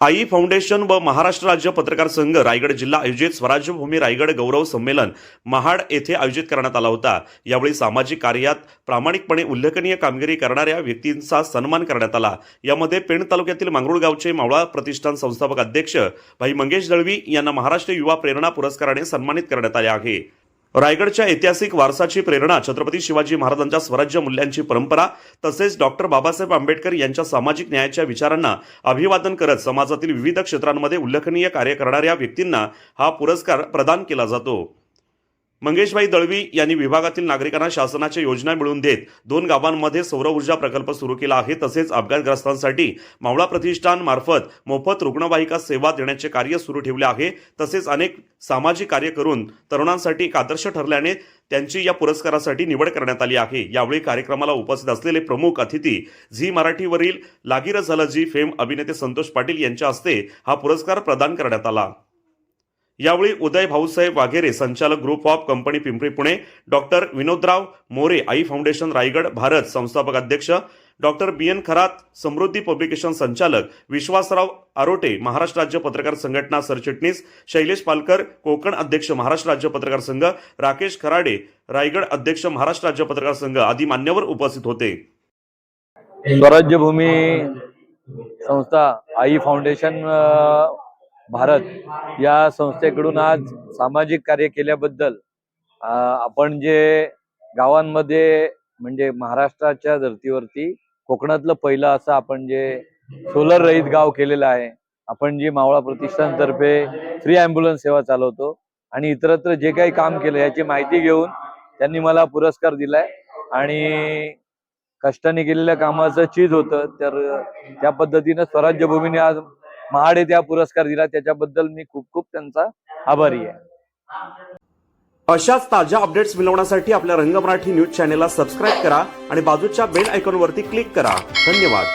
आई foundation व महाराष्ट्र राज्य पत्रकार संघ रायगड जिल्हा आयोजित स्वराज्य भूमी रायगड गौरव संमेलन महाड येथे आयोजित करण्यात आला होता। यावेळी सामाजिक कार्यात प्रामाणिकपणे उल्लेखनीय कामगिरी करणाऱ्या व्यक्तींचा सन्मान करण्यात आला। यामध्ये पेण तालुक्यातील मांगरुळ गावचे मावळा प्रतिष्ठान संस्थापक अध्यक्ष भाई मंगेश दळवी यांना महाराष्ट्र युवा प्रेरणा पुरस्काराने सन्मानित करण्यात आले आहे। रायगडच्या ऐतिहासिक वारसाची प्रेरणा, छत्रपती शिवाजी महाराजांच्या स्वराज्य मूल्यांची परंपरा तसेच डॉक्टर बाबासाहेब आंबेडकर यांच्या सामाजिक न्यायाच्या विचारांना अभिवादन करत समाजातील विविध क्षेत्रांमध्ये उल्लेखनीय कार्य करणाऱ्या व्यक्तींना हा पुरस्कार प्रदान केला जातो। मंगेशभाई दळवी यांनी विभागातील नागरिकांना शासनाच्या योजना मिळवून देत 2 गावांमध्ये सौर ऊर्जा प्रकल्प सुरू केला आहे। तसेच अपघातग्रस्तांसाठी मावळा प्रतिष्ठान मार्फत मोफत रुग्णवाहिका सेवा देण्याचे कार्य सुरू ठेवले आहे। तसेच अनेक सामाजिक कार्य करून तरुणांसाठी एक आदर्श ठरल्याने त्यांची या पुरस्कारासाठी निवड करण्यात आली आहे। यावेळी कार्यक्रमाला उपस्थित असलेले प्रमुख अतिथी झी मराठीवरील लागीर झालं जी फेम अभिनेते संतोष पाटील यांच्या हस्ते हा पुरस्कार प्रदान करण्यात आला। यावेळी उदय भाऊसाहेब वाघेरे, संचालक group of company Pimpri Pune, doctor Vinodrao More, I foundation Raigad Bharat संस्थापक अध्यक्ष, डॉक्टर BN खरात, समृद्धी पब्लिकेशन संचालक, विश्वासराव आरोटे, महाराष्ट्र राज्य पत्रकार संघटना सरचिटणीस, शैलेश पालकर, कोकण अध्यक्ष महाराष्ट्र राज्य पत्रकार संघ, राकेश खराडे, रायगड अध्यक्ष महाराष्ट्र राज्य पत्रकार संघ आदी मान्यवर उपस्थित होते। स्वराज्य भूमी संस्था आई फाउंडेशन भारत या संस्थेकडून आज सामाजिक कार्य केल्याबद्दल आपण जे गावांमध्ये म्हणजे महाराष्ट्राच्या धर्तीवरती कोकणातलं पहिलं असं आपण जे सोलर रहित गाव केलेलं आहे। आपण जी मावळा प्रतिष्ठानतर्फे फ्री ॲम्ब्युलन्स सेवा चालवतो आणि इतरत्र जे काही काम केलं याची माहिती घेऊन त्यांनी मला पुरस्कार दिलाय आणि कष्टाने केलेल्या कामाचं चीज होतं। तर त्या पद्धतीनं स्वराज्य भूमीने आज महाड येथे हा पुरस्कार दिला, त्याच्याबद्दल मी खूप खूप त्यांचा आभारी आहे। अशाच ताज्या अपडेट्स मिळवण्यासाठी आपल्या रंग मराठी न्यूज चॅनेलला सबस्क्राईब करा आणि बाजूच्या बेल आयकॉनवरती क्लिक करा। धन्यवाद।